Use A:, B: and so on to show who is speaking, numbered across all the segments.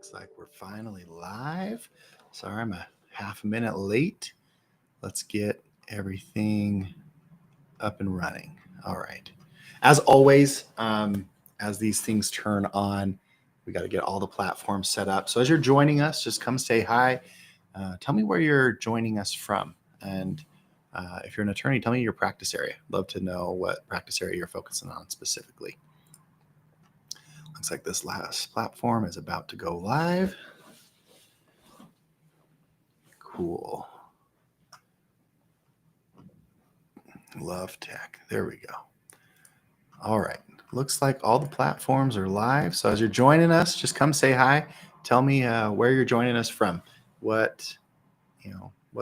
A: Looks like we're finally live. Sorry, I'm a half a minute late. Let's get everything up and running. All right. As always, as these things turn on, we got to get all the platforms set up. So as you're joining us, just come say hi. Tell me where you're joining us from. And if you're an attorney, tell me your practice area. Love to know what practice area you're focusing on specifically. Looks like this last platform is about to go live. Cool. Love tech. There we go. All right. Looks like all the platforms are live. So as you're joining us, just come say hi. Tell me where you're joining us from. What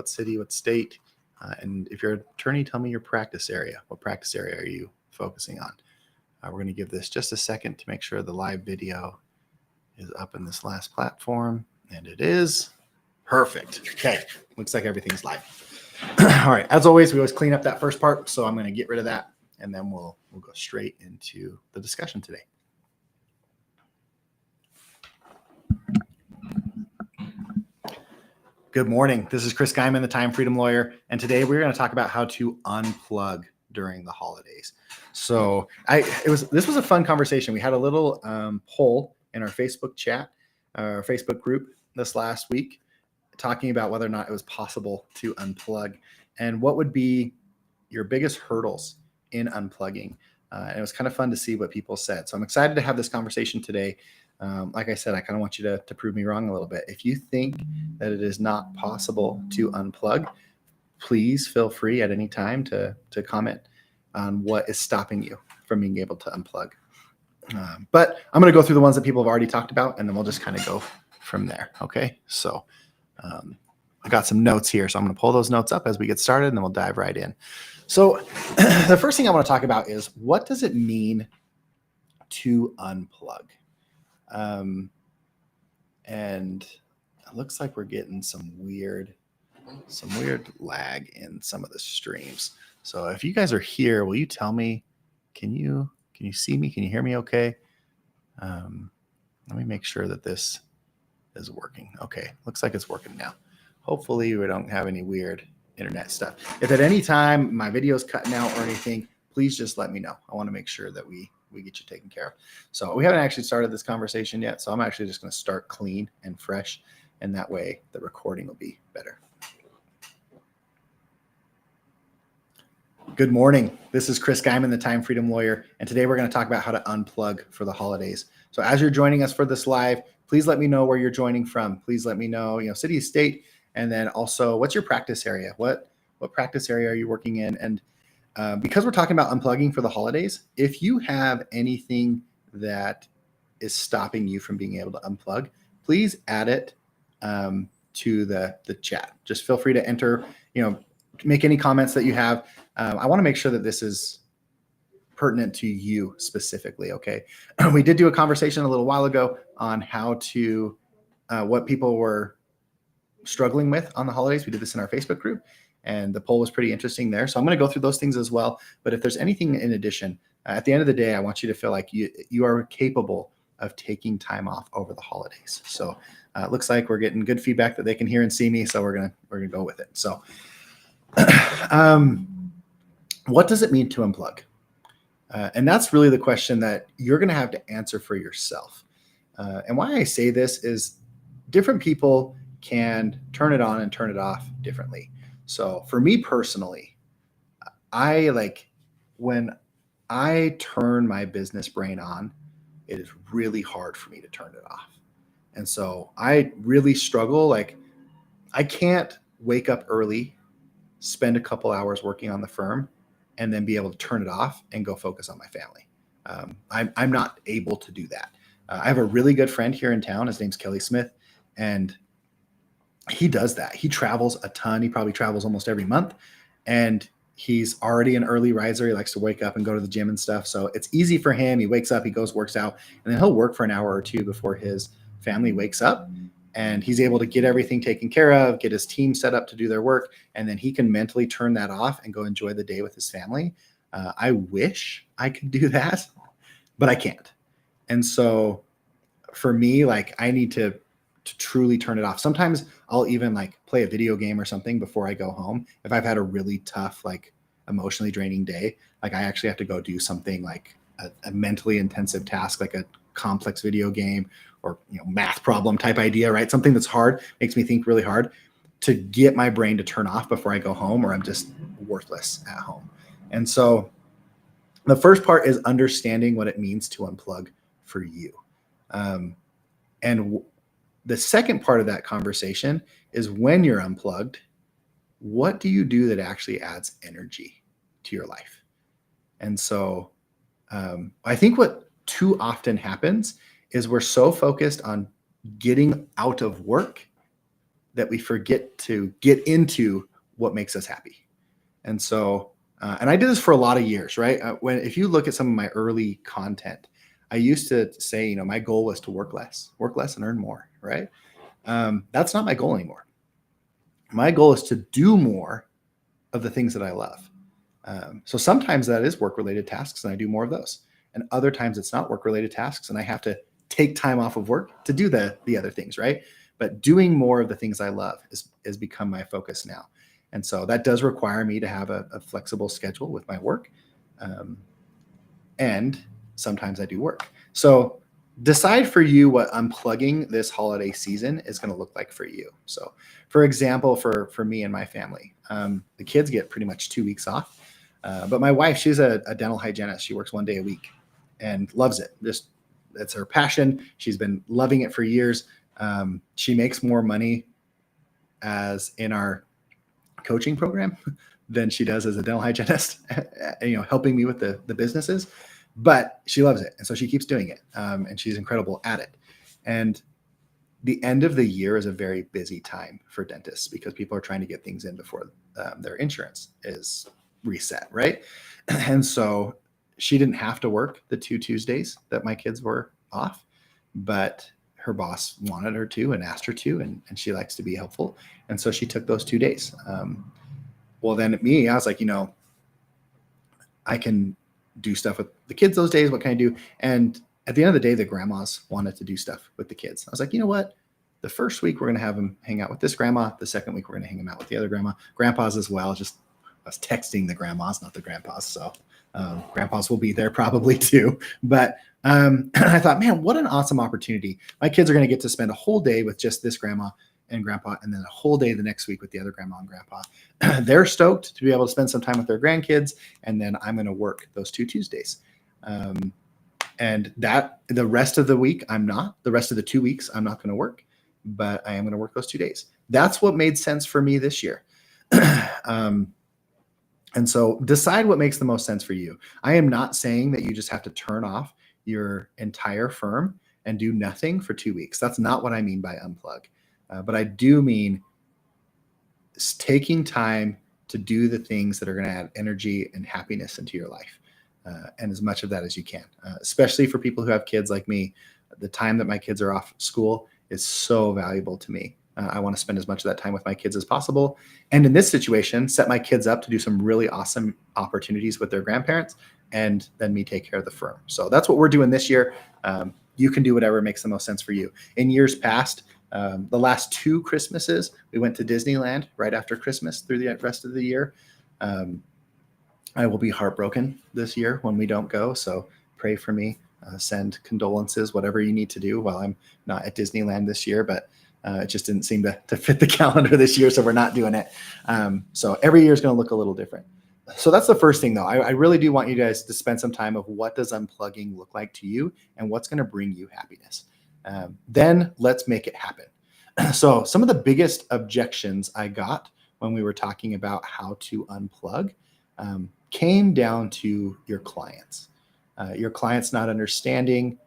A: city, what state. And if you're an attorney, tell me your practice area. What practice area are you focusing on? We're going to give this just a second to make sure the live video is up in this last platform. And it is. Perfect. Okay. Looks like everything's live. All right. As always, we always clean up that first part. So I'm going to get rid of that. And then we'll go straight into the discussion today. Good morning. This is Chris Guyman, the Time Freedom Lawyer. And today we're going to talk about how to unplug during the holidays. So this was a fun conversation. We had a little poll in our Facebook chat, our Facebook group this last week, talking about whether or not it was possible to unplug and what would be your biggest hurdles in unplugging. And it was kind of fun to see what people said. So I'm excited to have this conversation today. Like I said, I kind of want you to prove me wrong a little bit. If you think that it is not possible to unplug, please feel free at any time to comment on what is stopping you from being able to unplug. But I'm going to go through the ones that people have already talked about, and then we'll just kind of go from there. Okay. So I got some notes here, so I'm going to pull those notes up as we get started, and then we'll dive right in. So the first thing I want to talk about is, what does it mean to unplug? And it looks like we're getting some weird lag in some of the streams. So if you guys are here, will you tell me, can you see me? Can you hear me okay? Let me make sure that this is working. Okay. Looks like it's working now. Hopefully we don't have any weird internet stuff. If at any time my video is cutting out or anything, please just let me know. I want to make sure that we get you taken care of. So we haven't actually started this conversation yet. So I'm actually just going to start clean and fresh. And that way the recording will be better. Good morning. This is Chris Guyman, the Time Freedom Lawyer. And today we're going to talk about how to unplug for the holidays. So as you're joining us for this live, please let me know where you're joining from. Please let me know, city, state, and then also what's your practice area? What practice area are you working in? And because we're talking about unplugging for the holidays, if you have anything that is stopping you from being able to unplug, please add it to the chat. Just feel free to enter, make any comments that you have. I want to make sure that this is pertinent to you specifically. Okay. We did do a conversation a little while ago on how to, what people were struggling with on the holidays. We did this in our Facebook group, and the poll was pretty interesting there. So I'm going to go through those things as well. But if there's anything in addition, at the end of the day, I want you to feel like you are capable of taking time off over the holidays. So it looks like we're getting good feedback that they can hear and see me. So we're gonna go with it. So what does it mean to unplug? And that's really the question that you're going to have to answer for yourself. And why I say this is different people can turn it on and turn it off differently. So for me personally, when I turn my business brain on, it is really hard for me to turn it off. And so I really struggle. I can't wake up early, spend a couple hours working on the firm, and then be able to turn it off and go focus on my family. I'm not able to do that. I have a really good friend here in town. His name's Kelly Smith, and he does that. He travels a ton. He probably travels almost every month, and he's already an early riser. He likes to wake up and go to the gym and stuff. So it's easy for him. He wakes up, he goes, works out, and then he'll work for an hour or two before his family wakes up. And he's able to get everything taken care of, get his team set up to do their work, and then he can mentally turn that off and go enjoy the day with his family. I wish I could do that, but I can't. And so for me, I need to to truly turn it off. Sometimes I'll even like play a video game or something before I go home. If I've had a really tough, like emotionally draining day, like I actually have to go do something like a mentally intensive task, like a complex video game or math problem type idea, right? Something that's hard, makes me think really hard, to get my brain to turn off before I go home, or I'm just worthless at home. And so the first part is understanding what it means to unplug for you. And the second part of that conversation is, when you're unplugged, what do you do that actually adds energy to your life? And so I think what too often happens is we're so focused on getting out of work that we forget to get into what makes us happy. And so, and I did this for a lot of years, right? If you look at some of my early content, I used to say, my goal was to work less and earn more, right? That's not my goal anymore. My goal is to do more of the things that I love. So sometimes that is work-related tasks, and I do more of those. And other times it's not work-related tasks, and I have to take time off of work to do the other things, right? But doing more of the things I love has become my focus now. And so that does require me to have a flexible schedule with my work. And sometimes I do work. So decide for you what unplugging this holiday season is going to look like for you. So for example, for me and my family, the kids get pretty much 2 weeks off. But my wife, she's a dental hygienist. She works 1 day a week and loves it. It's her passion. She's been loving it for years. She makes more money as in our coaching program than she does as a dental hygienist, helping me with the businesses, but she loves it. And so she keeps doing it. And she's incredible at it. And the end of the year is a very busy time for dentists because people are trying to get things in before their insurance is reset, right? And so she didn't have to work the 2 Tuesdays that my kids were off, but her boss wanted her to and asked her to, and she likes to be helpful. And so she took those 2 days. Well, then I was like, I can do stuff with the kids those days. What can I do? And at the end of the day, the grandmas wanted to do stuff with the kids. I was like, you know what? The first week we're going to have them hang out with this grandma. The second week we're going to hang them out with the other grandpas as well. Just I was texting the grandmas, not the grandpas. So grandpas will be there probably too. But I thought, man, what an awesome opportunity. My kids are going to get to spend a whole day with just this grandma and grandpa, and then a whole day the next week with the other grandma and grandpa. They're stoked to be able to spend some time with their grandkids. And then I'm going to work those 2 Tuesdays. And that the rest of the week, the rest of the 2 weeks, I'm not going to work, but I am going to work those 2 days. That's what made sense for me this year. And so decide what makes the most sense for you. I am not saying that you just have to turn off your entire firm and do nothing for 2 weeks. That's not what I mean by unplug. But I do mean taking time to do the things that are going to add energy and happiness into your life. And as much of that as you can, especially for people who have kids like me. The time that my kids are off school is so valuable to me. I want to spend as much of that time with my kids as possible. And in this situation, set my kids up to do some really awesome opportunities with their grandparents, and then me take care of the firm. So that's what we're doing this year. You can do whatever makes the most sense for you. In years past, the last 2 Christmases, we went to Disneyland right after Christmas through the rest of the year. I will be heartbroken this year when we don't go. So pray for me, send condolences, whatever you need to do while I'm not at Disneyland this year. But it just didn't seem to fit the calendar this year. So we're not doing it. So every year is going to look a little different. So that's the first thing, though. I really do want you guys to spend some time of what does unplugging look like to you and what's going to bring you happiness. Then let's make it happen. So some of the biggest objections I got when we were talking about how to unplug came down to your clients. Your clients not understanding,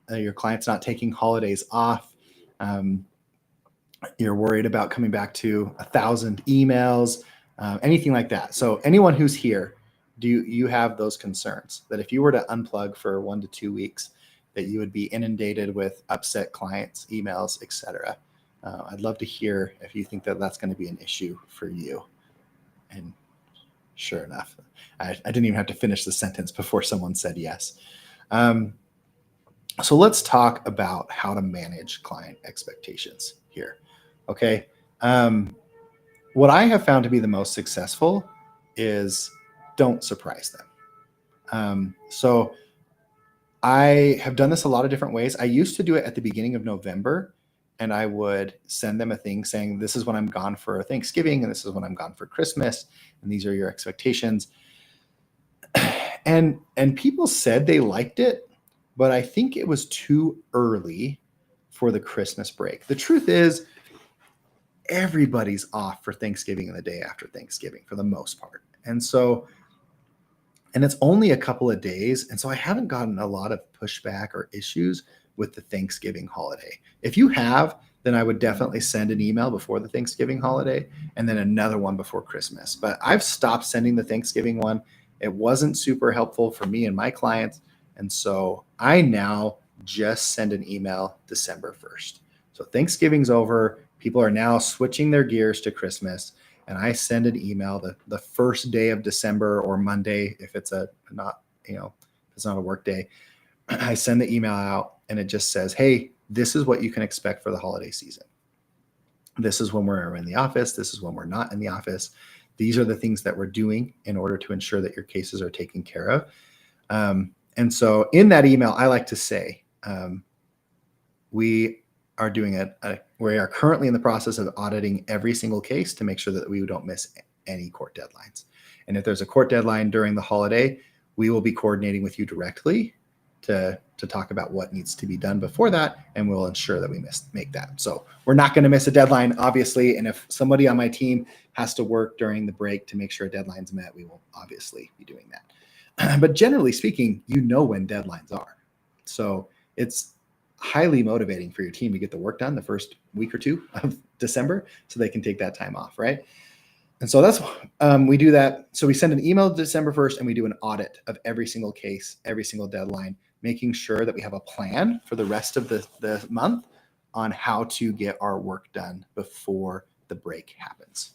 A: your clients not taking holidays off. You're worried about coming back to 1,000 emails, anything like that. So anyone who's here, do you have those concerns that if you were to unplug for 1 to 2 weeks, that you would be inundated with upset clients, emails, etc.? I'd love to hear if you think that that's going to be an issue for you. And sure enough, I didn't even have to finish the sentence before someone said yes. So let's talk about how to manage client expectations here. Okay. What I have found to be the most successful is don't surprise them. So I have done this a lot of different ways. I used to do it at the beginning of November, and I would send them a thing saying, this is when I'm gone for Thanksgiving, and this is when I'm gone for Christmas, and these are your expectations. And people said they liked it, but I think it was too early for the Christmas break. The truth is, everybody's off for Thanksgiving and the day after Thanksgiving for the most part. And it's only a couple of days. And so I haven't gotten a lot of pushback or issues with the Thanksgiving holiday. If you have, then I would definitely send an email before the Thanksgiving holiday and then another one before Christmas. But I've stopped sending the Thanksgiving one. It wasn't super helpful for me and my clients. And so I now just send an email December 1st. So Thanksgiving's over. People are now switching their gears to Christmas. And I send an email the first day of December or Monday, if it's not a work day. I send the email out and it just says, hey, this is what you can expect for the holiday season. This is when we're in the office. This is when we're not in the office. These are the things that we're doing in order to ensure that your cases are taken care of. And so in that email, I like to say, we are currently in the process of auditing every single case to make sure that we don't miss any court deadlines. And if there's a court deadline during the holiday, we will be coordinating with you directly to talk about what needs to be done before that, and we'll ensure that we make that. So we're not going to miss a deadline, obviously, and if somebody on my team has to work during the break to make sure a deadline's met, we will obviously be doing that. But generally speaking, when deadlines are. So it's highly motivating for your team to get the work done the first week or two of December so they can take that time off, right? And so that's we do that. So we send an email December 1st and we do an audit of every single case, every single deadline, making sure that we have a plan for the rest of the month on how to get our work done before the break happens.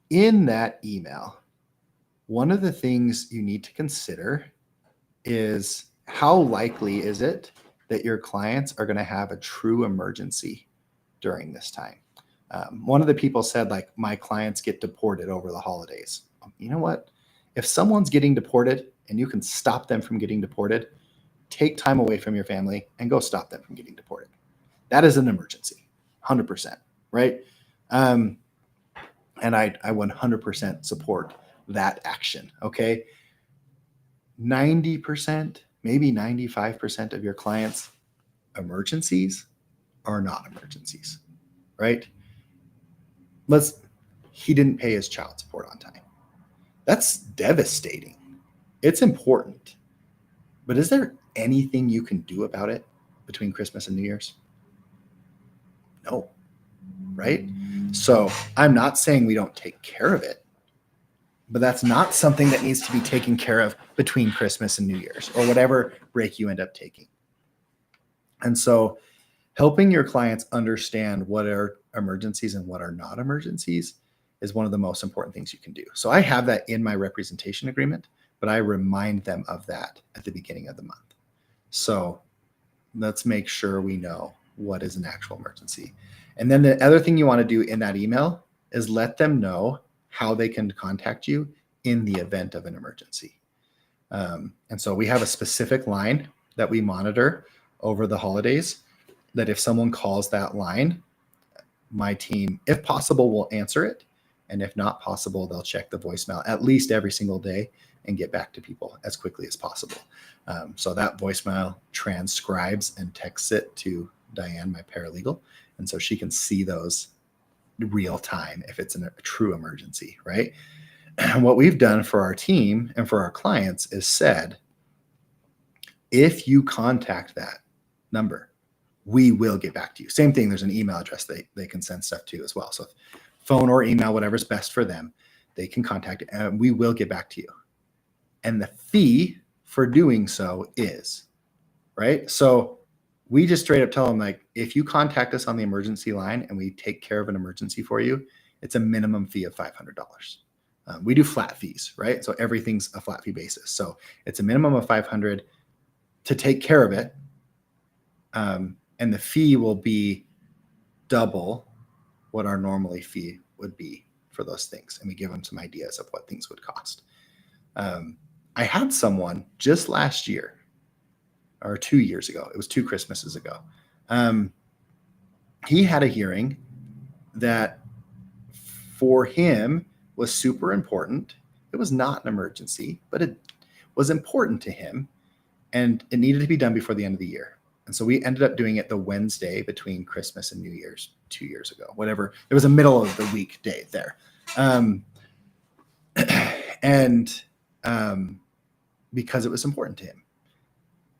A: In that email, one of the things you need to consider is how likely is it that your clients are going to have a true emergency during this time? One of the people said, like, my clients get deported over the holidays. You know what? If someone's getting deported and you can stop them from getting deported, take time away from your family and go stop them from getting deported. That is an emergency, 100%, right? And I 100% support that action, okay? 90%, maybe 95% of your clients' emergencies are not emergencies, right? He didn't pay his child support on time. That's devastating. It's important. But is there anything you can do about it between Christmas and New Year's? No, right? So I'm not saying we don't take care of it, but that's not something that needs to be taken care of between Christmas and New Year's or whatever break you end up taking. And so helping your clients understand what are emergencies and what are not emergencies is one of the most important things you can do. So I have that in my representation agreement, but I remind them of that at the beginning of the month. So let's make sure we know what is an actual emergency. And then the other thing you want to do in that email is let them know how they can contact you in the event of an emergency. And so we have a specific line that we monitor over the holidays that if someone calls that line, my team, if possible, will answer it. And if not possible, they'll check the voicemail at least every single day and get back to people as quickly as possible. So that voicemail transcribes and texts it to Diane, my paralegal. And so she can see those real time if it's a true emergency, right? And what we've done for our team and for our clients is said, if you contact that number, we will get back to you. Same thing, there's an email address they can send stuff to as well. So phone or email, whatever's best for them, they can contact it and we will get back to you. And the fee for doing so is, right? So we just straight up tell them, like, if you contact us on the emergency line and we take care of an emergency for you, it's a minimum fee of $500. We do flat fees, right? So everything's a flat fee basis. So it's a minimum of $500. to take care of it. And the fee will be double what our normally fee would be for those things. And we give them some ideas of what things would cost. I had someone just last year or 2 years ago. It was 2 Christmases ago. He had a hearing that for him was super important. It was not an emergency, but it was important to him, and it needed to be done before the end of the year. And so we ended up doing it the Wednesday between Christmas and New Year's 2 years ago, whatever. It was a middle of the week day there. Because it was important to him.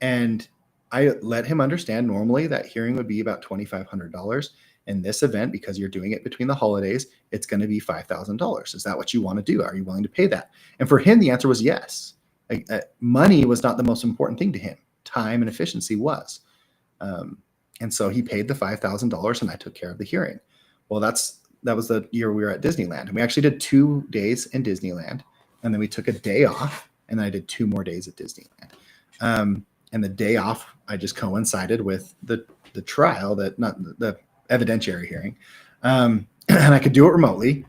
A: And I let him understand normally that hearing would be about $2,500. In this event, because you're doing it between the holidays, it's going to be $5,000. Is that what you want to do? Are you willing to pay that? And for him, the answer was yes. Money was not the most important thing to him. Time and efficiency was. And so he paid the $5,000 and I took care of the hearing. Well, that was the year we were at Disneyland. And we actually did 2 days in Disneyland. And then we took a day off. And then I did 2 more days at Disneyland. And the day off, I just coincided with the trial, not the evidentiary hearing. And I could do it remotely.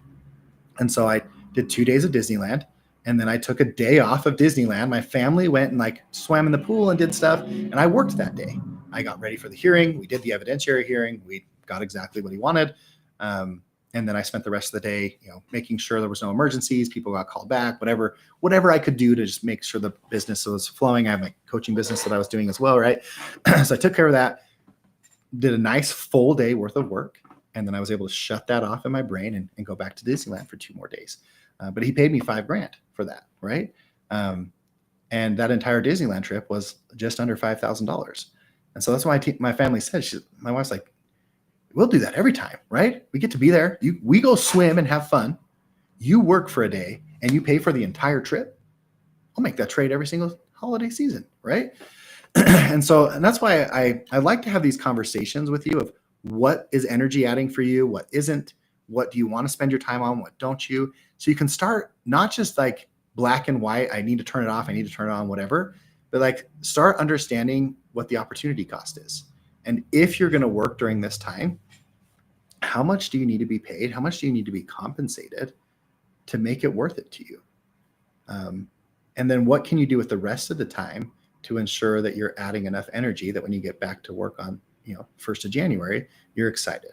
A: And so I did 2 days of Disneyland. And then I took a day off of Disneyland. My family went and like swam in the pool and did stuff. And I worked that day. I got ready for the hearing. We did the evidentiary hearing. We got exactly what he wanted. And then I spent the rest of the day, making sure there was no emergencies. People got called back, whatever I could do to just make sure the business was flowing. I have my coaching business that I was doing as well, right? So I took care of that, did a nice full day worth of work. And then I was able to shut that off in my brain and go back to Disneyland for 2 more days. But he paid me $5,000 for that, right? And that entire Disneyland trip was just under $5,000. And so that's why my family said, my wife's like, we'll do that every time, right? We get to be there. We go swim and have fun. You work for a day and you pay for the entire trip. I'll make that trade every single holiday season, right? And that's why I like to have these conversations with you of what is energy adding for you, what isn't, what do you want to spend your time on, what don't you? So you can start not just like black and white, I need to turn it off, I need to turn it on, whatever, but like start understanding what the opportunity cost is. And if you're going to work during this time, how much do you need to be paid? How much do you need to be compensated to make it worth it to you? And then what can you do with the rest of the time to ensure that you're adding enough energy that when you get back to work on, 1st of January, you're excited?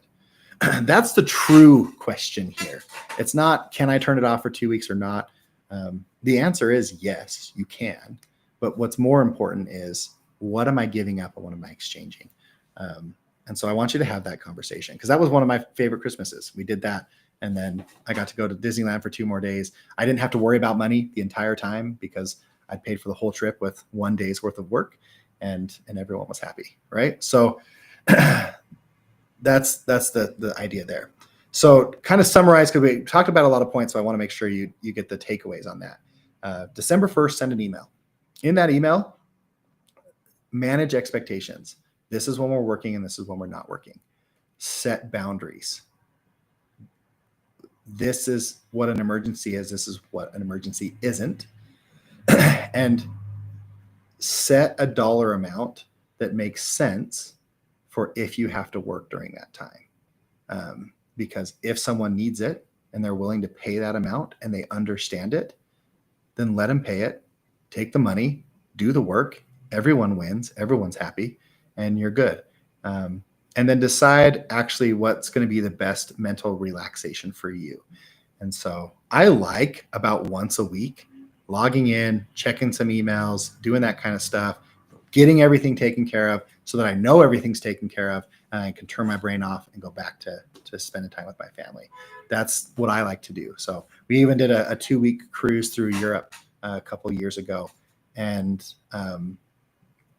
A: That's the true question here. It's not, can I turn it off for 2 weeks or not? The answer is yes, you can. But what's more important is, what am I giving up and what am I exchanging? And so I want you to have that conversation, because that was one of my favorite Christmases. We did that. And then I got to go to Disneyland for 2 more days. I didn't have to worry about money the entire time because I paid for the whole trip with 1 day's worth of work, and everyone was happy. Right. So that's the idea there. So kind of summarize, because we talked about a lot of points. So I want to make sure you get the takeaways on that. December 1st, send an email. In that email, manage expectations. This is when we're working and this is when we're not working. Set boundaries. This is what an emergency is. This is what an emergency isn't. And set a dollar amount that makes sense for if you have to work during that time. Because if someone needs it and they're willing to pay that amount and they understand it, then let them pay it. Take the money, do the work. Everyone wins. Everyone's happy. And you're good. And then decide actually what's going to be the best mental relaxation for you. And so I like about once a week logging in, checking some emails, doing that kind of stuff, getting everything taken care of so that I know everything's taken care of and I can turn my brain off and go back to spending time with my family. That's what I like to do. So we even did a 2-week cruise through Europe a couple years ago. And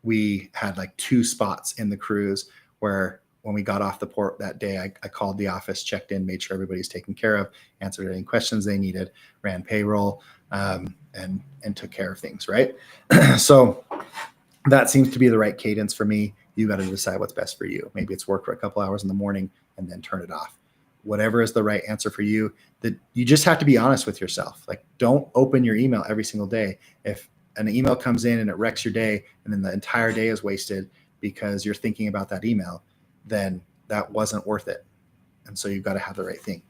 A: we had like 2 spots in the cruise where when we got off the port that day, I called the office, checked in, made sure everybody's taken care of, answered any questions they needed, ran payroll, and took care of things, right? So that seems to be the right cadence for me. You got to decide what's best for you. Maybe it's work for a couple hours in the morning and then turn it off. Whatever is the right answer for you, that you just have to be honest with yourself. Like, don't open your email every single day. If an email comes in and it wrecks your day, and then the entire day is wasted because you're thinking about that email, then that wasn't worth it. And so you've got to have the right thing.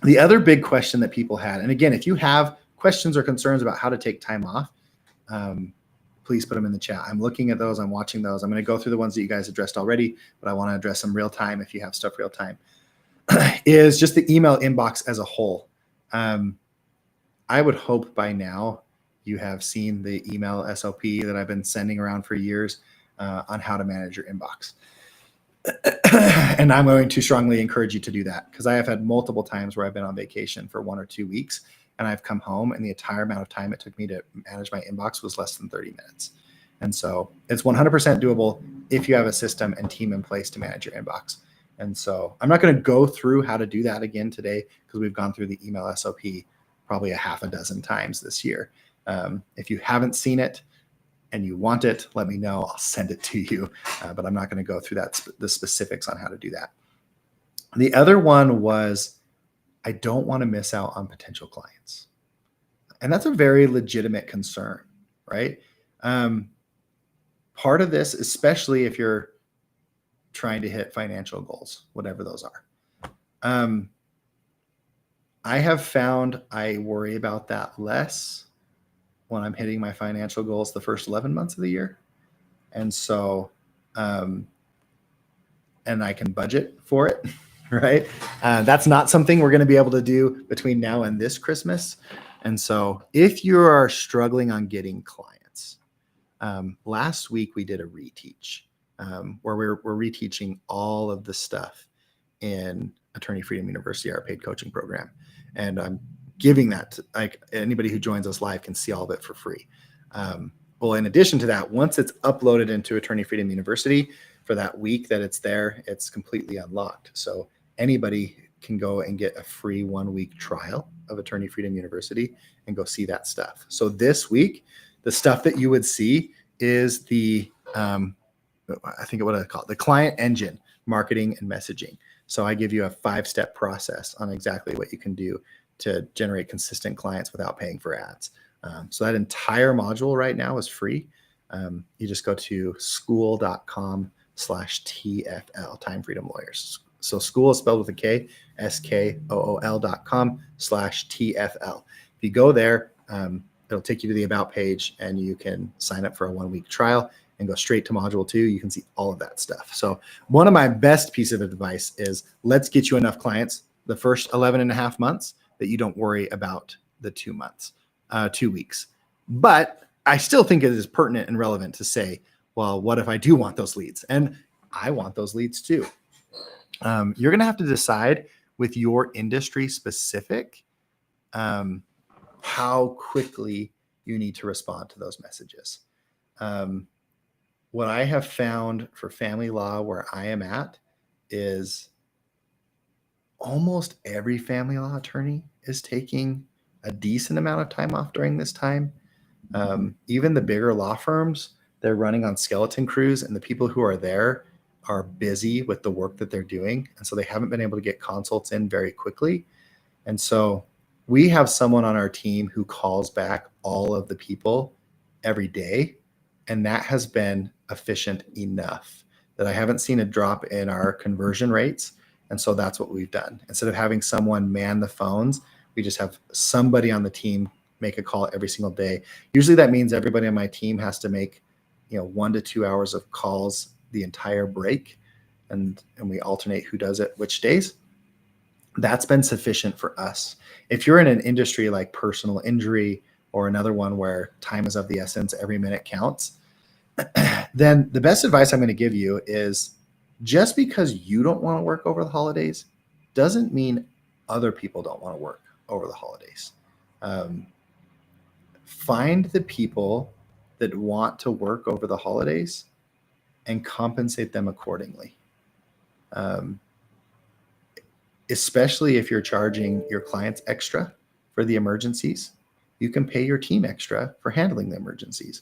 A: The other big question that people had, and again, if you have questions or concerns about how to take time off, please put them in the chat. I'm looking at those. I'm watching those. I'm going to go through the ones that you guys addressed already, but I want to address them real time if you have stuff real time. Is just the email inbox as a whole. I would hope by now you have seen the email SOP that I've been sending around for years on how to manage your inbox. And I'm going to strongly encourage you to do that, because I have had multiple times where I've been on vacation for 1 or 2 weeks and I've come home and the entire amount of time it took me to manage my inbox was less than 30 minutes. And so it's 100% doable if you have a system and team in place to manage your inbox. And so I'm not going to go through how to do that again today, because we've gone through the email SOP probably a half a dozen times this year. If you haven't seen it and you want it, let me know. I'll send it to you. But I'm not going to go through the specifics on how to do that. The other one was, I don't want to miss out on potential clients. And that's a very legitimate concern, right? Part of this, especially if you're trying to hit financial goals, whatever those are. I have found I worry about that less when I'm hitting my financial goals the first 11 months of the year. And so, and I can budget for it, right? That's not something we're going to be able to do between now and this Christmas. And so if you are struggling on getting clients, last week we did a reteach where we're reteaching all of the stuff in Attorney Freedom University, our paid coaching program. And I'm giving that to, like, anybody who joins us live can see all of it for free. Well, in addition to that, once it's uploaded into Attorney Freedom University for that week that it's there, it's completely unlocked. So anybody can go and get a free 1-week trial of Attorney Freedom University and go see that stuff. So this week, the stuff that you would see is the, I think what I call it, the client engine, marketing and messaging. So I give you a 5-step process on exactly what you can do to generate consistent clients without paying for ads. So that entire module right now is free. You just go to school.com/TFL, Time Freedom Lawyers. So school is spelled with a K, SKOOL.com/TFL. If you go there, it'll take you to the About page and you can sign up for a 1-week trial and go straight to module 2. You can see all of that stuff. So one of my best pieces of advice is, let's get you enough clients the first 11 and a half months that you don't worry about the 2 weeks. But I still think it is pertinent and relevant to say, well, what if I do want those leads? And I want those leads too. You're going to have to decide with your industry specific how quickly you need to respond to those messages. What I have found for family law where I am at is almost every family law attorney is taking a decent amount of time off during this time. Even the bigger law firms, they're running on skeleton crews, and the people who are there are busy with the work that they're doing. And so they haven't been able to get consults in very quickly. And so we have someone on our team who calls back all of the people every day. And that has been efficient enough that I haven't seen a drop in our conversion rates. And so that's what we've done. Instead of having someone man the phones, we just have somebody on the team make a call every single day. Usually that means everybody on my team has to make, 1 to 2 hours of calls the entire break. And we alternate who does it which days. That's been sufficient for us. If you're in an industry like personal injury or another one where time is of the essence, every minute counts, then the best advice I'm going to give you is, just because you don't want to work over the holidays doesn't mean other people don't want to work over the holidays. Find the people that want to work over the holidays and compensate them accordingly. Especially if you're charging your clients extra for the emergencies, you can pay your team extra for handling the emergencies.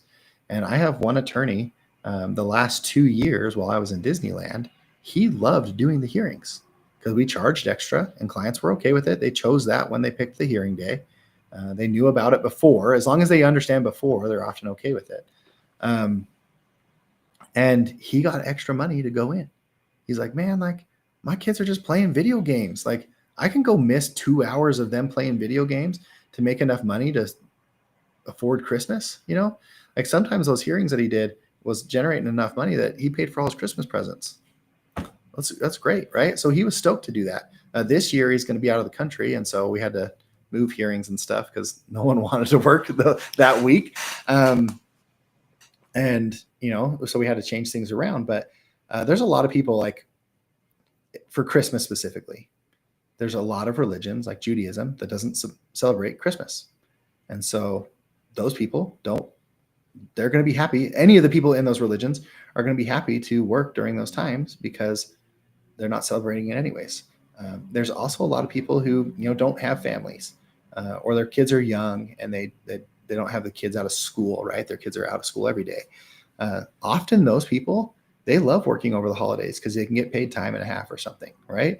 A: And I have one attorney, the last 2 years while I was in Disneyland, he loved doing the hearings because we charged extra and clients were okay with it. They chose that when they picked the hearing day. They knew about it before. As long as they understand before, they're often okay with it. And he got extra money to go in. He's like, man, like my kids are just playing video games. Like I can go miss 2 hours of them playing video games to make enough money to afford Christmas. Like sometimes those hearings that he did was generating enough money that he paid for all his Christmas presents. That's great, right? So he was stoked to do that. This year he's going to be out of the country, and so we had to move hearings and stuff because no one wanted to work that week. And so we had to change things around. But there's a lot of people, like for Christmas specifically, there's a lot of religions like Judaism that doesn't celebrate Christmas. And so those people they're going to be happy. Any of the people in those religions are going to be happy to work during those times because they're not celebrating it anyways. There's also a lot of people who, don't have families or their kids are young and they don't have the kids out of school, right? Their kids are out of school every day. Often those people, they love working over the holidays because they can get paid time and a half or something, right?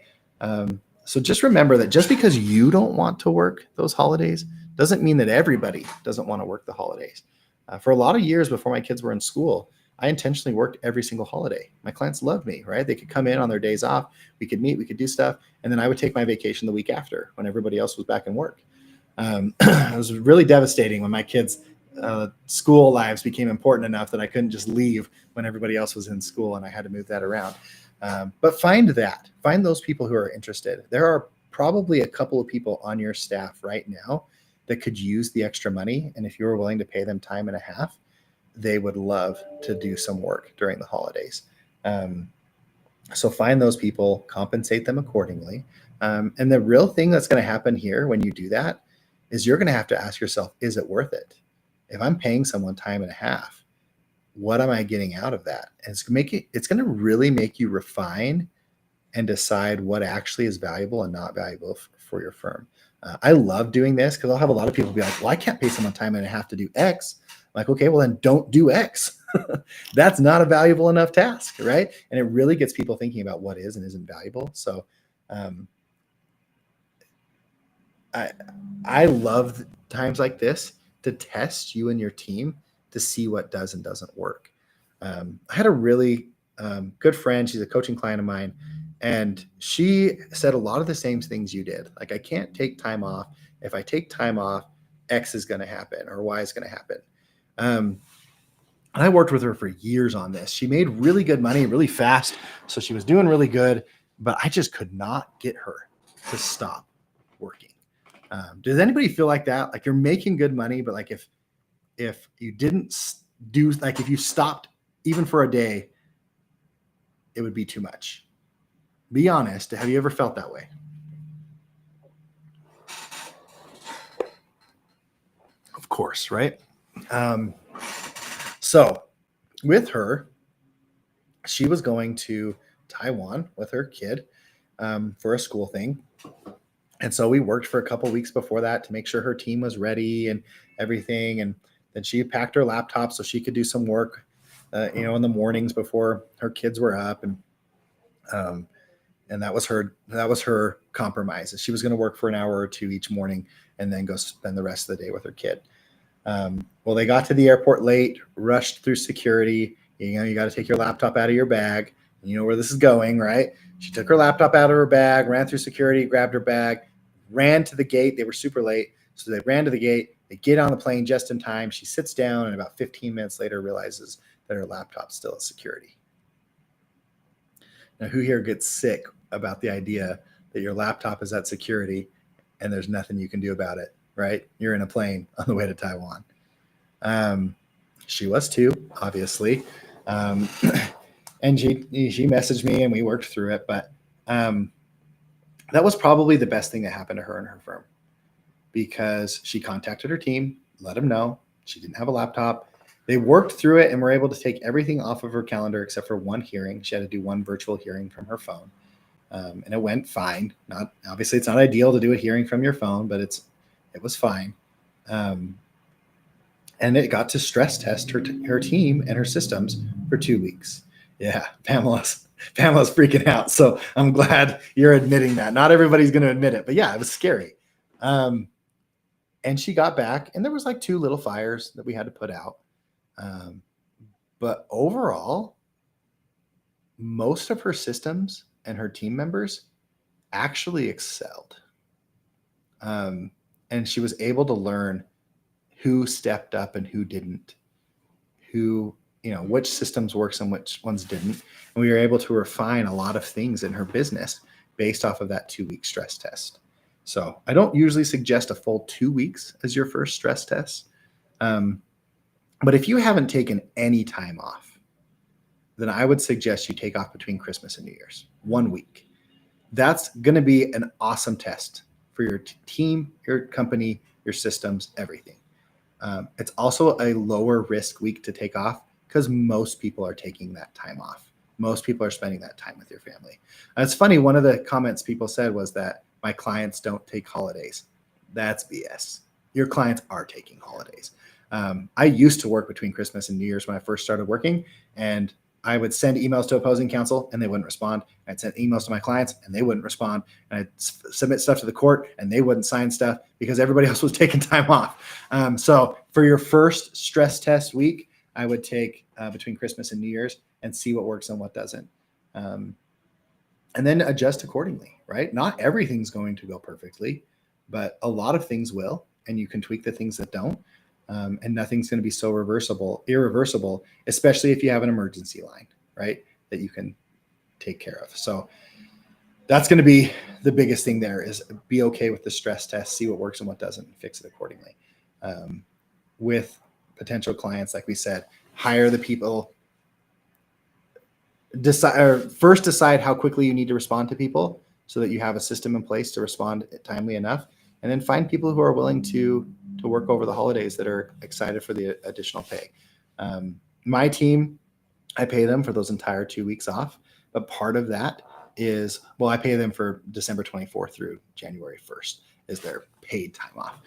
A: So just remember that just because you don't want to work those holidays doesn't mean that everybody doesn't want to work the holidays. For a lot of years before my kids were in school, I intentionally worked every single holiday. My clients loved me, right? They could come in on their days off. We could meet, we could do stuff. And then I would take my vacation the week after when everybody else was back in work. It was really devastating when my kids' school lives became important enough that I couldn't just leave when everybody else was in school and I had to move that around. But find those people who are interested. There are probably a couple of people on your staff right now that could use the extra money. And if you were willing to pay them time and a half, they would love to do some work during the holidays. So find those people, compensate them accordingly. And the real thing that's going to happen here when you do that is you're going to have to ask yourself, is it worth it? If I'm paying someone time and a half, what am I getting out of that? And it's going to really make you refine and decide what actually is valuable and not valuable for your firm. I love doing this because I'll have a lot of people be like, well, I can't pay someone time and a half to do X. I'm like, okay, well then don't do X. That's not a valuable enough task, right? And it really gets people thinking about what is and isn't valuable. So I love times like this to test you and your team to see what does and doesn't work. I had a really good friend. She's a coaching client of mine. And she said a lot of the same things you did. Like, I can't take time off. If I take time off, X is going to happen or Y is going to happen. And I worked with her for years on this. She made really good money really fast. So she was doing really good, but I just could not get her to stop working. Does anybody feel like that? Like you're making good money, but like if you didn't do, like if you stopped even for a day, it would be too much. Be honest. Have you ever felt that way? Of course, right? So with her, she was going to Taiwan with her kid for a school thing. And so we worked for a couple of weeks before that to make sure her team was ready and everything. And then she packed her laptop so she could do some work, in the mornings before her kids were up. And that was her compromise. She was going to work for an hour or two each morning and then go spend the rest of the day with her kid. Well, they got to the airport late, rushed through security. You got to take your laptop out of your bag. And you know where this is going, right? She took her laptop out of her bag, ran through security, grabbed her bag, ran to the gate. They were super late. So they ran to the gate. They get on the plane just in time. She sits down and about 15 minutes later realizes that her laptop's still at security. Now, who here gets sick about the idea that your laptop is at security and there's nothing you can do about it, right? You're in a plane on the way to Taiwan. She was too, obviously. And she messaged me and we worked through it. But that was probably the best thing that happened to her and her firm because she contacted her team, let them know she didn't have a laptop. They worked through it and were able to take everything off of her calendar except for one hearing. She had to do one virtual hearing from her phone. And it went fine. Obviously, it's not ideal to do a hearing from your phone, but it was fine. And it got to stress test her team and her systems for 2 weeks. Yeah, Pamela's freaking out. So I'm glad you're admitting that. Not everybody's going to admit it, but yeah, it was scary. And she got back, and there was like 2 little fires that we had to put out. But overall, most of her systems and her team members actually excelled. And she was able to learn who stepped up and who didn't, which systems works and which ones didn't. And we were able to refine a lot of things in her business based off of that 2-week stress test. So I don't usually suggest a full 2 weeks as your first stress test. But if you haven't taken any time off, then I would suggest you take off between Christmas and New Year's, 1 week. That's going to be an awesome test for your team, your company, your systems, everything. It's also a lower risk week to take off because most people are taking that time off. Most people are spending that time with your family. And it's funny, one of the comments people said was that my clients don't take holidays. That's BS. Your clients are taking holidays. I used to work between Christmas and New Year's when I first started working, and I would send emails to opposing counsel and they wouldn't respond. I'd send emails to my clients and they wouldn't respond. And I'd submit stuff to the court and they wouldn't sign stuff because everybody else was taking time off. So for your first stress test week, I would take between Christmas and New Year's and see what works and what doesn't. And then adjust accordingly, right? Not everything's going to go perfectly, but a lot of things will, and you can tweak the things that don't. And nothing's going to be so irreversible, especially if you have an emergency line, right, that you can take care of. So that's going to be the biggest thing there, is be okay with the stress test, see what works and what doesn't, and fix it accordingly. With potential clients, like we said, hire the people, decide how quickly you need to respond to people so that you have a system in place to respond timely enough. And then find people who are willing to work over the holidays that are excited for the additional pay. My team, I pay them for those entire 2 weeks off, but part of that is, I pay them for December 24th through January 1st is their paid time off.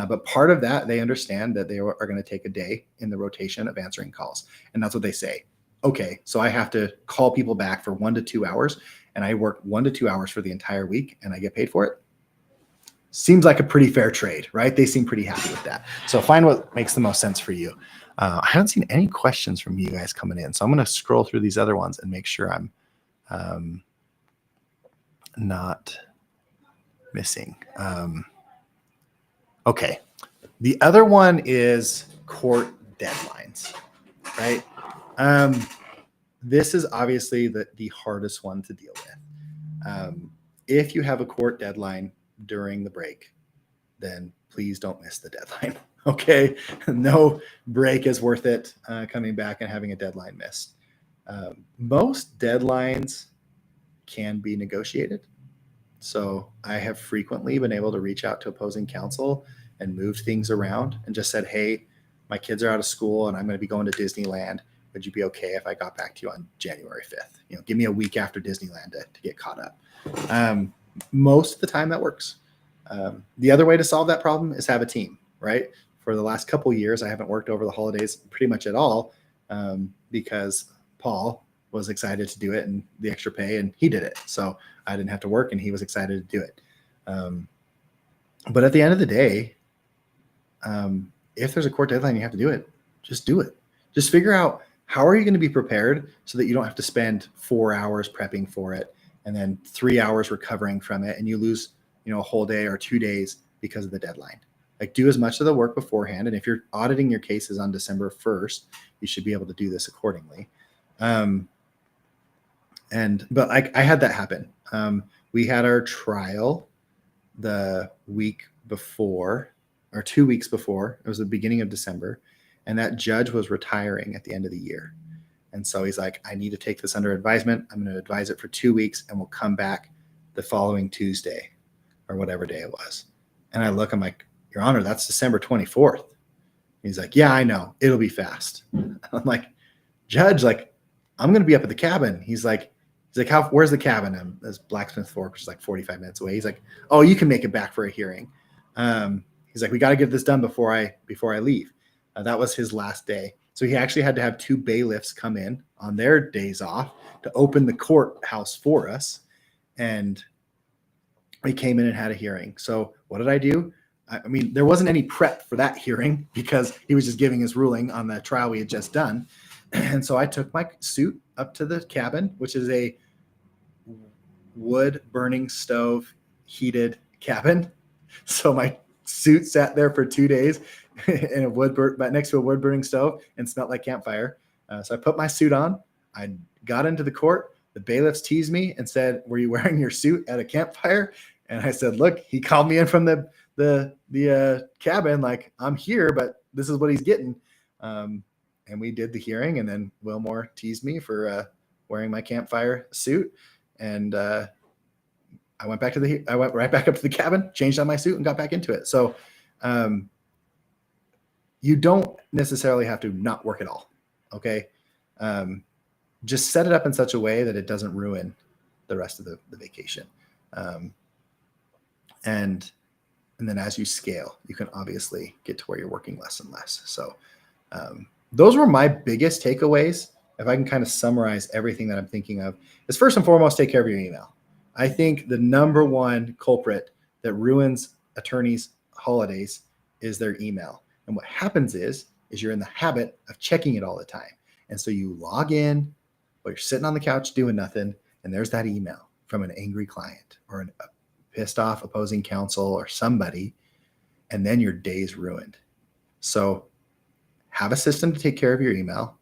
A: But part of that, they understand that they are going to take a day in the rotation of answering calls. And that's what they say. Okay, so I have to call people back for 1 to 2 hours, and I work 1 to 2 hours for the entire week and I get paid for it. Seems like a pretty fair trade, right? They seem pretty happy with that. So find what makes the most sense for you. I haven't seen any questions from you guys coming in, so I'm going to scroll through these other ones and make sure I'm not missing. Okay. The other one is court deadlines, right? This is obviously the hardest one to deal with. If you have a court deadline during the break, then please don't miss the deadline. Okay. No break is worth it, coming back and having a deadline missed. Most deadlines can be negotiated. So I have frequently been able to reach out to opposing counsel and move things around and just said, hey, my kids are out of school and I'm going to be going to Disneyland. Would you be okay if I got back to you on January 5th? Give me a week after Disneyland to get caught up. Most of the time that works. The other way to solve that problem is have a team, right? For the last couple of years, I haven't worked over the holidays pretty much at all, because Paul was excited to do it and the extra pay, and he did it. So I didn't have to work and he was excited to do it. But at the end of the day, if there's a court deadline, you have to do it. Just do it. Just figure out, how are you going to be prepared so that you don't have to spend 4 hours prepping for it and then 3 hours recovering from it, and you lose, a whole day or 2 days because of the deadline. Like, do as much of the work beforehand. And if you're auditing your cases on December 1st, you should be able to do this accordingly. But I had that happen. We had our trial the week before, or 2 weeks before. It was the beginning of December, and that judge was retiring at the end of the year. And so he's like, I need to take this under advisement. I'm going to advise it for 2 weeks, and we'll come back the following Tuesday or whatever day it was. And I look, I'm like, Your Honor, that's December 24th. He's like, yeah, I know. It'll be fast. I'm like, Judge, I'm going to be up at the cabin. He's like, where's the cabin? I'm this Blacksmith Fork, which is 45 minutes away. He's like, oh, you can make it back for a hearing. He's like, we got to get this done before I leave. That was his last day. So he actually had to have 2 bailiffs come in on their days off to open the courthouse for us. And we came in and had a hearing. So what did I do? I mean, there wasn't any prep for that hearing because he was just giving his ruling on the trial we had just done. And so I took my suit up to the cabin, which is a wood burning stove heated cabin. So my suit sat there for 2 days in a but next to a wood burning stove and smelled like campfire. So I put my suit on. I got into the court. The bailiffs teased me and said, "Were you wearing your suit at a campfire?" And I said, "Look, he called me in from the cabin, like, I'm here, but this is what he's getting." And we did the hearing, and then Wilmore teased me for wearing my campfire suit, and I went right back up to the cabin, changed on my suit, and got back into it. So you don't necessarily have to not work at all. Okay. Just set it up in such a way that it doesn't ruin the rest of the vacation. And then as you scale, you can obviously get to where you're working less and less. So those were my biggest takeaways. If I can kind of summarize everything that I'm thinking of, is first and foremost, take care of your email. I think the number one culprit that ruins attorneys' holidays is their email. And what happens is you're in the habit of checking it all the time. And so you log in, or you're sitting on the couch doing nothing, and there's that email from an angry client or a pissed off opposing counsel or somebody, and then your day's ruined. So have a system to take care of your email,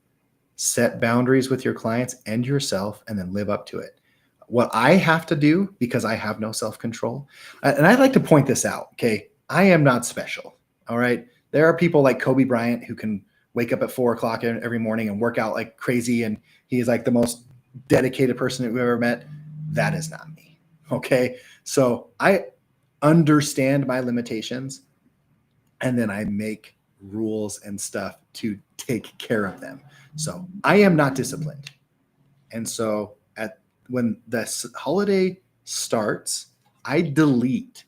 A: set boundaries with your clients and yourself, and then live up to it. What I have to do, because I have no self-control, and I'd like to point this out, okay, I am not special, all right? There are people like Kobe Bryant who can wake up at 4 o'clock every morning and work out like crazy, and he is like the most dedicated person that we've ever met. That is not me, okay? So I understand my limitations, and then I make rules and stuff to take care of them. So I am not disciplined. And so when the holiday starts, I delete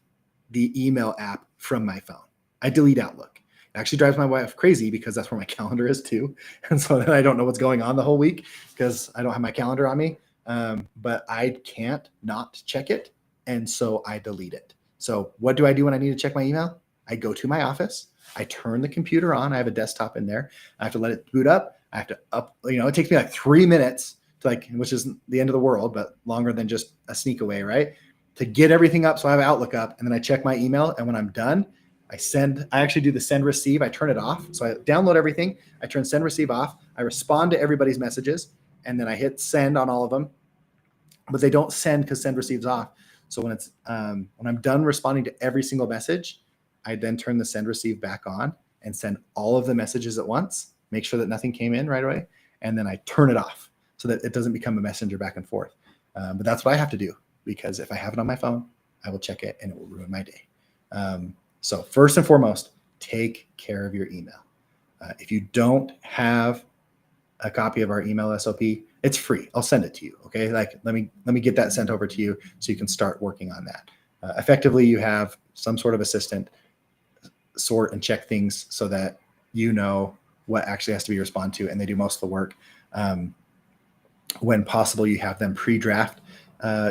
A: the email app from my phone. I delete Outlook. It actually drives my wife crazy because that's where my calendar is too. And so then I don't know what's going on the whole week because I don't have my calendar on me. But I can't not check it. And so I delete it. So what do I do when I need to check my email? I go to my office. I turn the computer on. I have a desktop in there. I have to let it boot up. I have to it takes me like 3 minutes to which is the end of the world, but longer than just a sneak away, right? To get everything up. So I have Outlook up, and then I check my email. And when I'm done, I actually do the send receive. I turn it off. So I download everything. I turn send receive off. I respond to everybody's messages, and then I hit send on all of them, but they don't send because send receives off. So when I'm done responding to every single message, I then turn the send receive back on and send all of the messages at once, make sure that nothing came in right away. And then I turn it off so that it doesn't become a messenger back and forth. But that's what I have to do, because if I have it on my phone, I will check it and it will ruin my day. So first and foremost, take care of your email. If you don't have a copy of our email SOP, it's free. I'll send it to you. Okay. Let me get that sent over to you so you can start working on that. Effectively, you have some sort of assistant sort and check things so that you know what actually has to be responded to, and they do most of the work. When possible, you have them pre-draft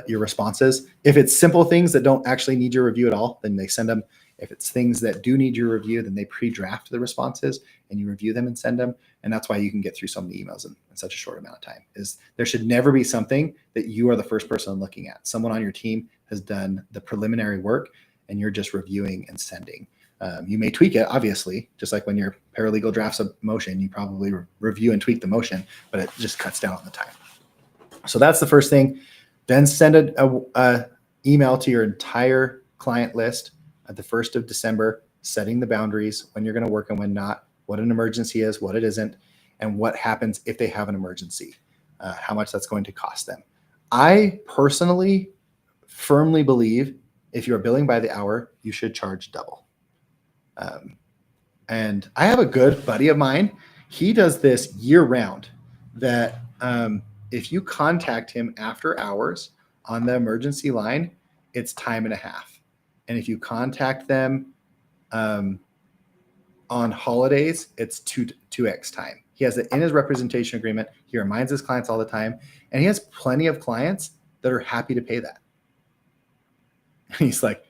A: your responses. If it's simple things that don't actually need your review at all, then they send them. If it's things that do need your review, then they pre-draft the responses and you review them and send them. And that's why you can get through so many emails in such a short amount of time. Is there should never be something that you are the first person looking at. Someone on your team has done the preliminary work and you're just reviewing and sending. You may tweak it, obviously, just like when your paralegal drafts a motion, you probably review and tweak the motion, but it just cuts down on the time. So that's the first thing. Then send a email to your entire client list at the 1st of December, setting the boundaries, when you're going to work and when not, what an emergency is, what it isn't, and what happens if they have an emergency, how much that's going to cost them. I personally firmly believe if you're billing by the hour, you should charge double. And I have a good buddy of mine. He does this year round, that if you contact him after hours on the emergency line, it's time and a half. And if you contact them on holidays, it's 2x time. He has it in his representation agreement. He reminds his clients all the time. And he has plenty of clients that are happy to pay that. And he's like,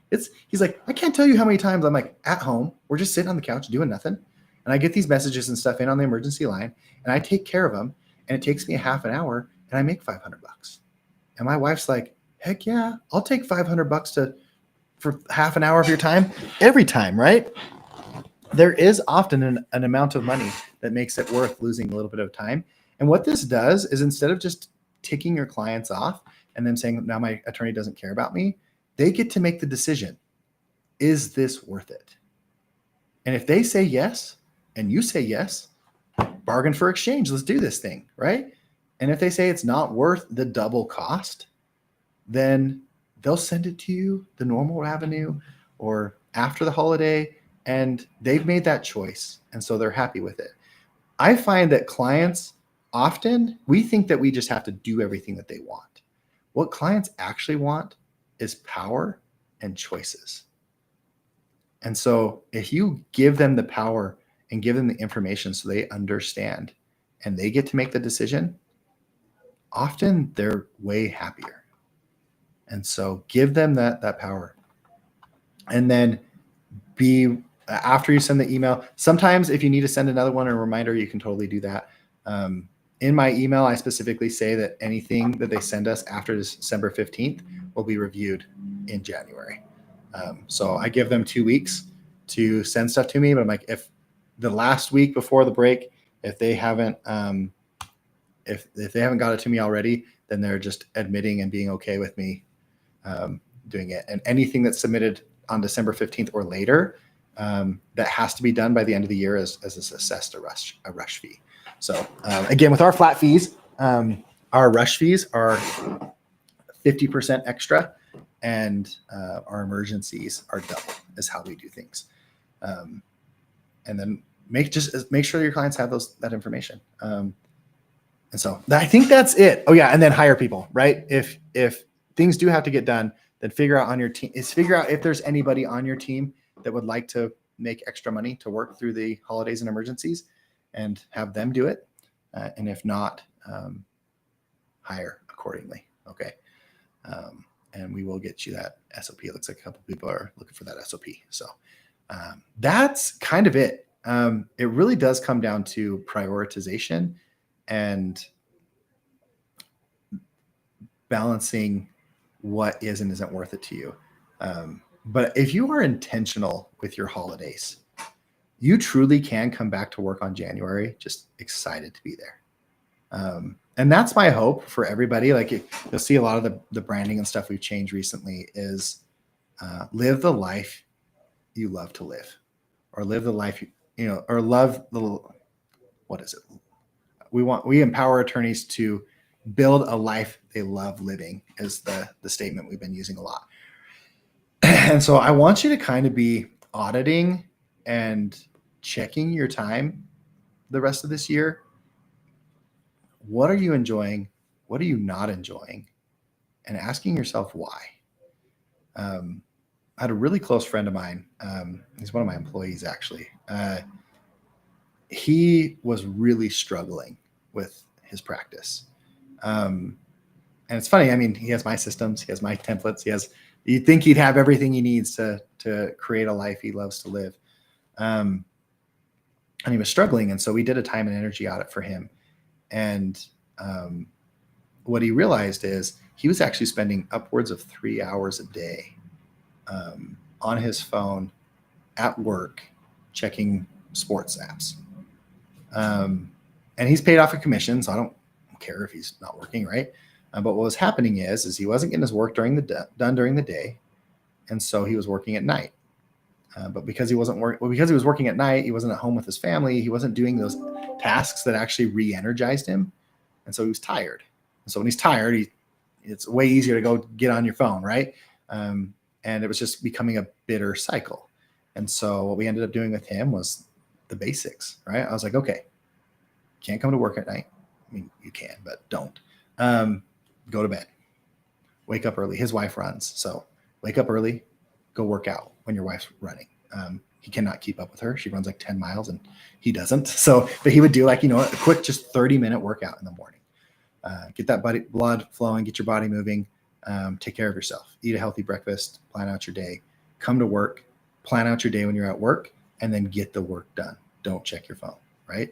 A: He's like, I can't tell you how many times I'm like at home, we're just sitting on the couch doing nothing. And I get these messages and stuff in on the emergency line, and I take care of them, and it takes me a half an hour, and I make $500. And my wife's like, heck yeah, I'll take $500 for half an hour of your time every time, right? There is often an amount of money that makes it worth losing a little bit of time. And what this does is, instead of just ticking your clients off and them saying, now my attorney doesn't care about me, they get to make the decision. Is this worth it? And if they say yes, and you say yes, bargain for exchange, let's do this thing, right? And if they say it's not worth the double cost, then they'll send it to you the normal avenue or after the holiday, and they've made that choice, and so they're happy with it. I find that clients often, we think that we just have to do everything that they want. What clients actually want is power and choices. And so if you give them the power and give them the information so they understand and they get to make the decision, often they're way happier. And so give them that power. And then after you send the email, sometimes if you need to send another one or a reminder, you can totally do that. In my email, I specifically say that anything that they send us after December 15th will be reviewed in January. So I give them 2 weeks to send stuff to me, but I'm like, if the last week before the break, if they haven't if they haven't got it to me already, then they're just admitting and being okay with me doing it. And anything that's submitted on December 15th or later, that has to be done by the end of the year is assessed a rush fee. So again, with our flat fees, our rush fees are 50% extra, and our emergencies are double is how we do things. And then make sure your clients have that information. And so I think that's it. Oh yeah. And then hire people, right? If things do have to get done, then figure out if there's anybody on your team that would like to make extra money to work through the holidays and emergencies, and have them do it. And if not, hire accordingly. Okay. And we will get you that SOP. It looks like a couple people are looking for that SOP. So that's kind of it. It really does come down to prioritization and balancing what is and isn't worth it to you. But if you are intentional with your holidays, you truly can come back to work on January just excited to be there. And that's my hope for everybody. Like you'll see a lot of the branding and stuff we've changed recently is live the life you love to live, or live the life or love what is it? We empower attorneys to build a life they love living is the statement we've been using a lot. And so I want you to kind of be auditing and checking your time the rest of this year. What are you enjoying? What are you not enjoying? And asking yourself why. I had a really close friend of mine. He's one of my employees, actually. He was really struggling with his practice. And it's funny. I mean, he has my systems. He has my templates. You'd think he'd have everything he needs to create a life he loves to live. And he was struggling. And so we did a time and energy audit for him. And what he realized is he was actually spending upwards of 3 hours a day on his phone at work, checking sports apps. And he's paid off a commission, so I don't care if he's not working, right? But what was happening is he wasn't getting his work done during the day, and so he was working at night. But because he was working at night, he wasn't at home with his family. He wasn't doing those tasks that actually re-energized him, and so he was tired. And so when he's tired, it's way easier to go get on your phone, right? And it was just becoming a bitter cycle. And so what we ended up doing with him was the basics, right? I was like, okay, can't come to work at night. I mean, you can, but don't. Go to bed. Wake up early. His wife runs, so wake up early, go work out when your wife's running. He cannot keep up with her. She runs like 10 miles and he doesn't. So, but he would do like, a quick, just 30-minute workout in the morning. Get that blood flowing, get your body moving, take care of yourself, eat a healthy breakfast, plan out your day. come to work, plan out your day when you're at work, and then get the work done. Don't check your phone, right?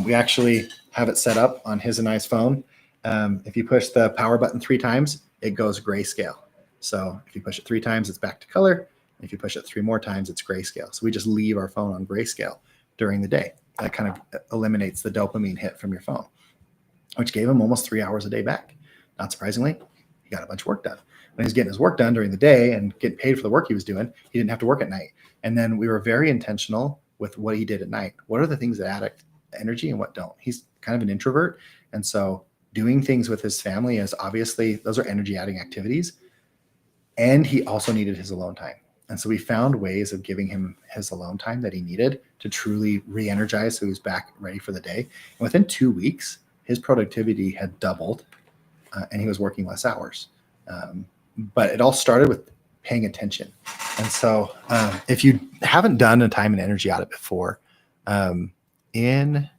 A: We actually have it set up on his and I's phone. If you push the power button 3 times, it goes grayscale. So if you push it 3 times, it's back to color. If you push it 3 more times, it's grayscale. So we just leave our phone on grayscale during the day. That kind of eliminates the dopamine hit from your phone, which gave him almost 3 hours a day back. Not surprisingly, he got a bunch of work done. When he was getting his work done during the day and getting paid for the work he was doing, he didn't have to work at night. And then we were very intentional with what he did at night. What are the things that add energy and what don't? He's kind of an introvert. And so doing things with his family is obviously, those are energy adding activities. And he also needed his alone time. And so we found ways of giving him his alone time that he needed to truly re-energize so he was back ready for the day. And within 2 weeks, his productivity had doubled and he was working less hours. But it all started with paying attention. And so if you haven't done a time and energy audit before, in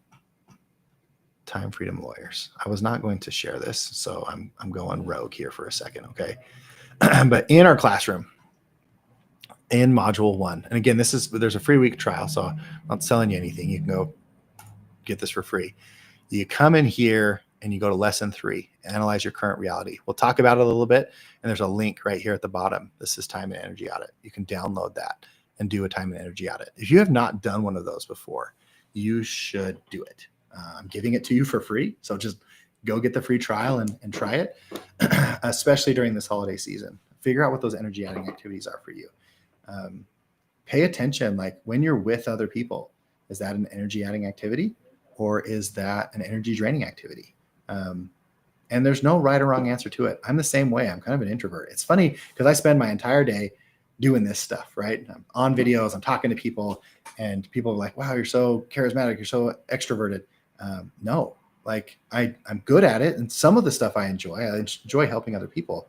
A: Time Freedom Lawyers, I was not going to share this, so I'm going rogue here for a second, okay? But in our classroom, in module 1, and again, there's a free week trial, so I'm not selling you anything. You can go get this for free. You come in here and you go to lesson 3, analyze your current reality. We'll talk about it a little bit, and there's a link right here at the bottom. This is time and energy audit. You can download that and do a time and energy audit. If you have not done one of those before, you should do it. I'm giving it to you for free, so just go get the free trial and try it, especially during this holiday season. Figure out what those energy adding activities are for you. Pay attention, like when you're with other people, is that an energy adding activity or is that an energy draining activity? And there's no right or wrong answer to it. I'm the same way. I'm kind of an introvert. It's funny because I spend my entire day doing this stuff, right? I'm on videos, I'm talking to people, and people are like, wow, you're so charismatic, you're so extroverted. No, like I'm good at it. And some of the stuff I enjoy helping other people,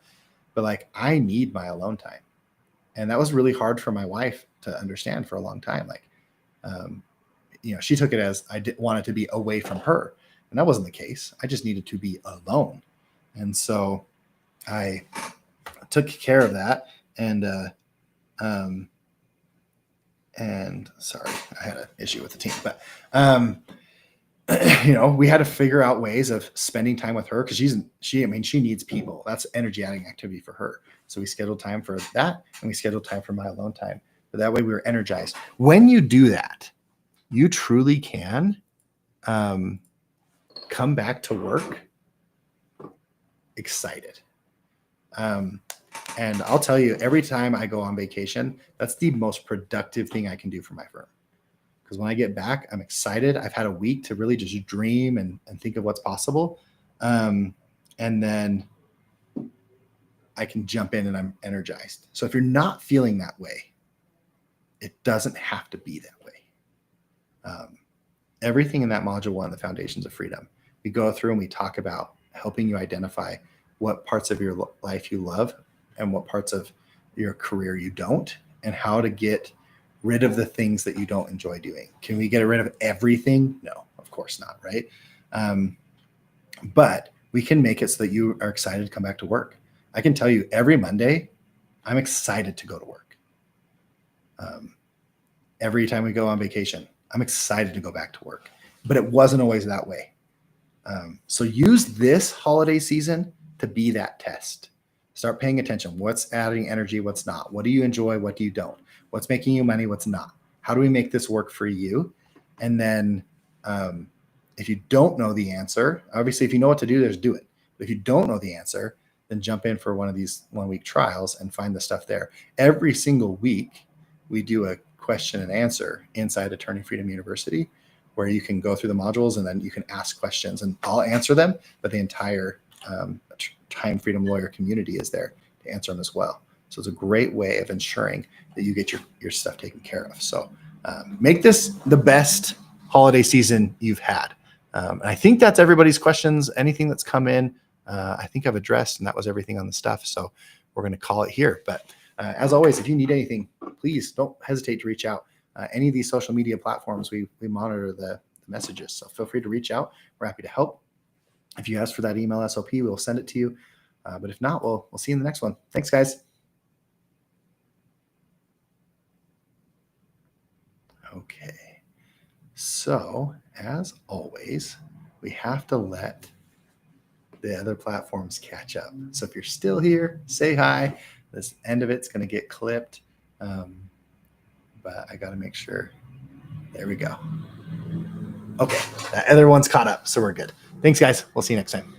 A: but like I need my alone time. And that was really hard for my wife to understand for a long time. Like, she took it as I wanted to be away from her. And that wasn't the case. I just needed to be alone. And so I took care of that. And sorry, I had an issue with the team, but, we had to figure out ways of spending time with her because she needs people. That's energy adding activity for her. So we scheduled time for that and we scheduled time for my alone time. But that way we were energized. When you do that, you truly can come back to work excited. And I'll tell you, every time I go on vacation, that's the most productive thing I can do for my firm. Because when I get back, I'm excited. I've had a week to really just dream and think of what's possible. And then I can jump in and I'm energized. So if you're not feeling that way, it doesn't have to be that way. Everything in that module 1, the foundations of freedom, we go through and we talk about helping you identify what parts of your life you love and what parts of your career you don't, and how to get rid of the things that you don't enjoy doing. Can we get rid of everything? No, of course not, right? But we can make it so that you are excited to come back to work. I can tell you every Monday, I'm excited to go to work. Every time we go on vacation, I'm excited to go back to work, but it wasn't always that way. So use this holiday season to be that test. Start paying attention. What's adding energy? What's not? What do you enjoy? What do you don't? What's making you money? What's not? How do we make this work for you? And then if you don't know the answer, obviously, if you know what to do, there's do it. But if you don't know the answer, then jump in for one of these 1-week trials and find the stuff there. Every single week, we do a question and answer inside Attorney Freedom University, where you can go through the modules and then you can ask questions and I'll answer them, but the entire Time Freedom Lawyer community is there to answer them as well. So it's a great way of ensuring that you get your stuff taken care of. So make this the best holiday season you've had. And I think that's everybody's questions. Anything that's come in, I think I've addressed, and that was everything on the stuff. So we're going to call it here. But as always, if you need anything, please don't hesitate to reach out. Any of these social media platforms, we monitor the messages. So feel free to reach out. We're happy to help. If you ask for that email SOP, we'll send it to you. But if not, we'll see you in the next one. Thanks, guys. Okay. So as always, we have to let the other platforms catch up. So if you're still here, say hi. This end of it's going to get clipped. But I got to make sure. There we go. Okay. That other one's caught up. So we're good. Thanks, guys. We'll see you next time.